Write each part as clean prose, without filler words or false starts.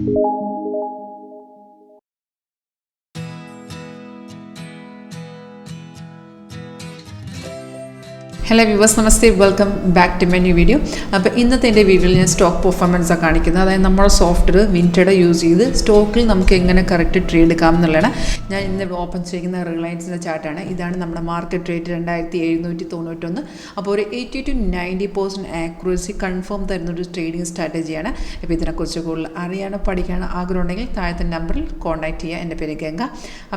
Hello viewers, namaste, welcome back to my new video. അപ്പോൾ ഇന്നത്തെ എൻ്റെ വീഡിയോയിൽ ഞാൻ സ്റ്റോക്ക് പെർഫോമൻസ് ആണ് കാണിക്കുന്നത്. അതായത് നമ്മുടെ സോഫ്റ്റ്വെയർ വിൻട്രേഡർ യൂസ് ചെയ്ത് സ്റ്റോക്കിൽ നമുക്ക് എങ്ങനെ കറക്റ്റ് ട്രേഡ് എടുക്കാം എന്നുള്ളതാണ്. ഞാൻ ഇന്ന് ഓപ്പൺ ചെയ്യുന്ന റിലയൻസിൻ്റെ ചാർട്ടാണ്. ഇതാണ് നമ്മുടെ മാർക്കറ്റ് റേറ്റ് 2791. അപ്പോൾ ഒരു 80 to 90% ആക്യുറസി കൺഫേം തരുന്നൊരു ട്രേഡിംഗ് സ്ട്രാറ്റജിയാണ്. അപ്പോൾ ഇതിനെക്കുറിച്ച് കൂടുതൽ അറിയാനോ പഠിക്കാനോ ആഗ്രഹം ഉണ്ടെങ്കിൽ താഴത്തെ നമ്പറിൽ കോൺടാക്ട് ചെയ്യുക. എൻ്റെ പേര് ഗംഗ.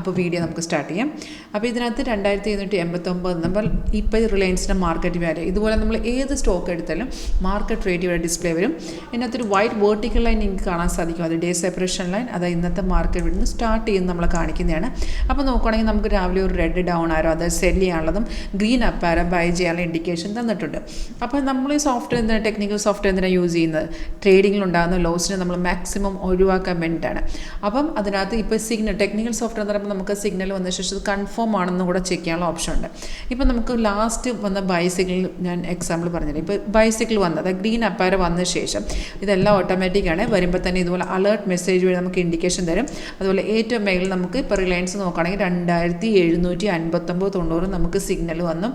അപ്പോൾ വീഡിയോ നമുക്ക് സ്റ്റാർട്ട് ചെയ്യാം. അപ്പോൾ ഇതിനകത്ത് 2789 നമ്പർ ഇപ്പോൾ റിലയൻസിൻ്റെ മാർക്കറ്റ് വാല്യൂ. ഇതുപോലെ നമ്മൾ ഏത് സ്റ്റോക്ക് എടുത്താലും മാർക്കറ്റ് റേറ്റ് ഇവിടെ ഡിസ്പ്ലേ വരും. ഇതിനകത്തൊരു വൈറ്റ് വേർട്ടിക്കൽ ലൈൻ നിങ്ങൾക്ക് കാണാൻ സാധിക്കും. അത് ഡേ സെപ്പറേഷൻ ലൈൻ. അത് ഇന്നത്തെ മാർക്കറ്റ് നിന്ന് സ്റ്റാർട്ട് ചെയ്യുന്നത് നമ്മൾ കാണിക്കുന്നതാണ്. അപ്പോൾ നോക്കുകയാണെങ്കിൽ നമുക്ക് രാവിലെ ഒരു റെഡ് ഡൗൺ ആരോ അത് സെല് ചെയ്യാനുള്ളതും ഗ്രീൻ അപ്പ് ആരോ ബൈ ചെയ്യാനുള്ള ഇൻഡിക്കേഷൻ തന്നിട്ടുണ്ട്. അപ്പോൾ നമ്മൾ ഈ സോഫ്റ്റ്വെയർ എന്തിനാണ്, ടെക്നിക്കൽ സോഫ്റ്റ്വെയർ എന്തിനാണ് യൂസ് ചെയ്യുന്നത്? ട്രേഡിങ്ങിലുണ്ടാകുന്ന ലോസിനെ നമ്മൾ മാക്സിമം ഒഴിവാക്കാൻ വേണ്ടിയിട്ടാണ്. അപ്പം അതിനകത്ത് ഇപ്പോൾ സിഗ്നൽ, ടെക്നിക്കൽ സോഫ്റ്റ്വെയർ എന്ന് പറയുമ്പോൾ നമുക്ക് സിഗ്നൽ വന്ന ശേഷം അത് കൺഫേം ആണെന്ന് കൂടെ ചെക്ക് ചെയ്യാനുള്ള ഓപ്ഷൻ ഉണ്ട്. ഇപ്പോൾ നമുക്ക് ലാസ്റ്റ് വന്ന ബൈസിക്കിൾ ഞാൻ എക്സാമ്പിൾ പറഞ്ഞില്ല. ഇപ്പോൾ ബൈസിക്കിൾ വന്നത് ഗ്രീൻ അപ്പാര വന്ന ശേഷം ഇതെല്ലാം ഓട്ടോമാറ്റിക്കാണ്. വരുമ്പോൾ തന്നെ ഇതുപോലെ അലേർട്ട് മെസ്സേജ് വഴി നമുക്ക് ഇൻഡിക്കേഷൻ തരും. അതുപോലെ ഏറ്റവും മേളിൽ നമുക്ക് ഇപ്പോൾ റിലയൻസ് നോക്കുകയാണെങ്കിൽ 2759.90 നമുക്ക് സിഗ്നൽ വന്നു.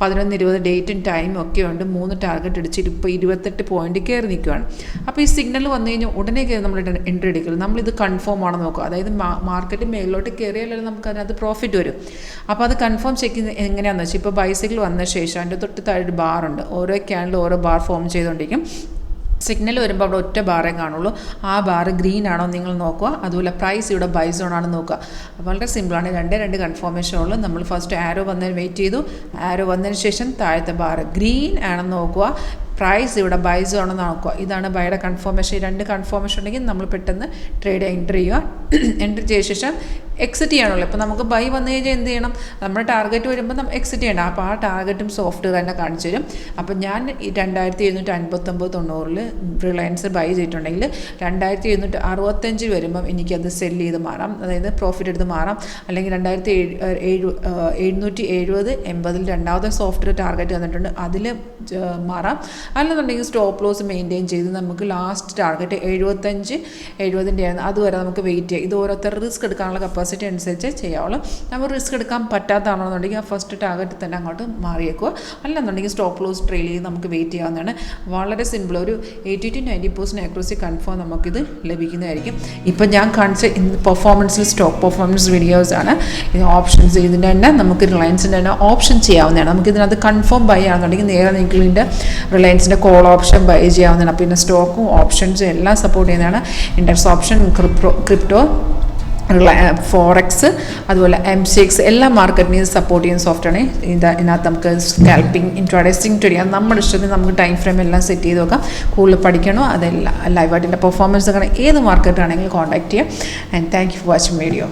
11:20 ഡേറ്റും ടൈമും ഒക്കെ ഉണ്ട്. 3 ടാർഗറ്റ് അടിച്ചിട്ട് ഇപ്പോൾ 28 പോയിന്റ് കയറി നിൽക്കുകയാണ്. അപ്പോൾ ഈ സിഗ്നൽ വന്നു കഴിഞ്ഞാൽ ഉടനെ കയറി നമ്മൾ എൻട്രി എടുക്കരുത്. നമ്മളിത് കൺഫേം ആണെന്ന് നോക്കുക. അതായത് മാർക്കറ്റ് മേളിലോട്ട് കയറിയാലേ നമുക്ക് അതിനകത്ത് പ്രോഫിറ്റ് വരും. അപ്പോൾ അത് കൺഫേം ചെക്ക് ചെയ്യുന്നത് എങ്ങനെയാണെന്ന് വെച്ചാൽ ഇപ്പോൾ ബൈസൈക്കിൾ വന്ന ശേഷം അതിൻ്റെ തൊട്ട് താഴെ ബാറുണ്ട്. ഓരോ ക്യാൻഡിൽ ഓരോ ബാർ ഫോം ചെയ്തുകൊണ്ടിരിക്കും. സിഗ്നൽ വരുമ്പോൾ അവിടെ ഒറ്റ ബാറേ കാണുള്ളൂ. ആ ബാർ ഗ്രീൻ ആണോ നിങ്ങൾ നോക്കുക. അതുപോലെ പ്രൈസ് ഇവിടെ ബൈ സോൺ ആണെന്ന് നോക്കുക. വളരെ സിമ്പിളാണ്. രണ്ട് കൺഫർമേഷൻ ഉള്ളൂ. നമ്മൾ ഫസ്റ്റ് ആരോ വന്നതിന് വെയിറ്റ് ചെയ്തു. ആരോ വന്നതിന് ശേഷം താഴത്തെ ബാർ ഗ്രീൻ ആണെന്ന് നോക്കുക. പ്രൈസ് ഇവിടെ ബൈ സോൺ ആണെന്ന് നോക്കുക. ഇതാണ് ബൈയുടെ കൺഫർമേഷൻ. 2 കൺഫർമേഷൻ ഉണ്ടെങ്കിൽ നമ്മൾ പെട്ടെന്ന് ട്രേഡ് എൻട്രി ചെയ്യുക. എൻട്രി ചെയ്ത ശേഷം എക്സിറ്റ് ചെയ്യണമല്ലോ. ഇപ്പോൾ നമുക്ക് ബൈ വന്നു കഴിഞ്ഞാൽ എന്ത് ചെയ്യണം? നമ്മുടെ ടാർഗറ്റ് വരുമ്പോൾ നമ്മൾ എക്സിറ്റ് ചെയ്യണം. അപ്പോൾ ആ ടാർഗറ്റും സോഫ്റ്റ്വെയർ തന്നെ കാണിച്ചു തരും. അപ്പോൾ ഞാൻ 2759.90 റിലയൻസ് ബൈ ചെയ്തിട്ടുണ്ടെങ്കിൽ 2765 വരുമ്പം എനിക്കത് സെല്ല് ചെയ്ത് മാറാം. അതായത് പ്രോഫിറ്റ് എടുത്ത് മാറാം. അല്ലെങ്കിൽ 2770 രണ്ടാമത്തെ സോഫ്റ്റ്വെയർ ടാർഗറ്റ് തന്നിട്ടുണ്ട്, അതിൽ മാറാം. അല്ലെന്നുണ്ടെങ്കിൽ സ്റ്റോപ്പ് ലോസ് മെയിൻറ്റെയിൻ ചെയ്ത് നമുക്ക് ലാസ്റ്റ് ടാർഗറ്റ് 75-70 ആണ്. അതുവരെ നമുക്ക് വെയിറ്റ് ചെയ്യാം. ഇത് ഓരോരുത്തർ റിസ്ക് എടുക്കാനുള്ള കപ്പാസിറ്റി അനുസരിച്ച് ചെയ്യാവുള്ളൂ. നമ്മൾ റിസ്ക് എടുക്കാൻ പറ്റാത്തതാണെന്നുണ്ടെങ്കിൽ ആ ഫസ്റ്റ് ടാർഗറ്റ് തന്നെ അങ്ങോട്ട് മാറിയേക്കുക. അല്ലെന്നുണ്ടെങ്കിൽ സ്റ്റോപ്പ് ലോസ് ട്രെയിൽ ചെയ്ത് നമുക്ക് വെയിറ്റ് ചെയ്യാവുന്നതാണ്. വളരെ സിമ്പിൾ. ഒരു 80 to 90% ആക്യുറസി കൺഫേം നമുക്കിത് ലഭിക്കുന്നതായിരിക്കും. ഇപ്പം ഞാൻ കാണിച്ച പെർഫോമൻസിൽ സ്റ്റോക്ക് പെർഫോമൻസ് വീഡിയോസാണ്. ഇത് ഓപ്ഷൻസ് ഇതിൻ്റെ തന്നെ നമുക്ക് റിലയൻസിൻ്റെ തന്നെ ഓപ്ഷൻ ചെയ്യാവുന്നതാണ്. നമുക്കിതിനകത്ത് കൺഫേം ബൈ ആണെന്നുണ്ടെങ്കിൽ നേരെ നിങ്ങളുടെ റിലയൻസിൻ്റെ കോൾ ഓപ്ഷൻ ബൈ ചെയ്യാവുന്നതാണ്. പിന്നെ സ്റ്റോക്കും ഓപ്ഷൻസും എല്ലാം സപ്പോർട്ട് ചെയ്യുന്നതാണ്. ഇൻഡെക്സ് ഓപ്ഷൻ, ക്രിപ്റ്റോ, ഫോറക്സ്, അതുപോലെ MCX എല്ലാ മാർക്കറ്റിനെയും സപ്പോർട്ട് ചെയ്യുന്ന സോഫ്റ്റ്വെയറാണ്. ഇതിനകത്ത് നമുക്ക് സ്കാൽപ്പിംഗ്, ഇൻട്രാഡേ ചെയ്യാം. നമ്മുടെ ഇഷ്ടത്തിന് നമുക്ക് ടൈം ഫ്രെയിം എല്ലാം സെറ്റ് ചെയ്ത് നോക്കാം. കൂടുതൽ പഠിക്കണോ അതെല്ലാം ലൈവായിട്ട് പെർഫോമൻസ് കാണാൻ ഏത് മാർക്കറ്റാണെങ്കിലും കോൺടാക്ട് ചെയ്യാം. And thank you for watching video.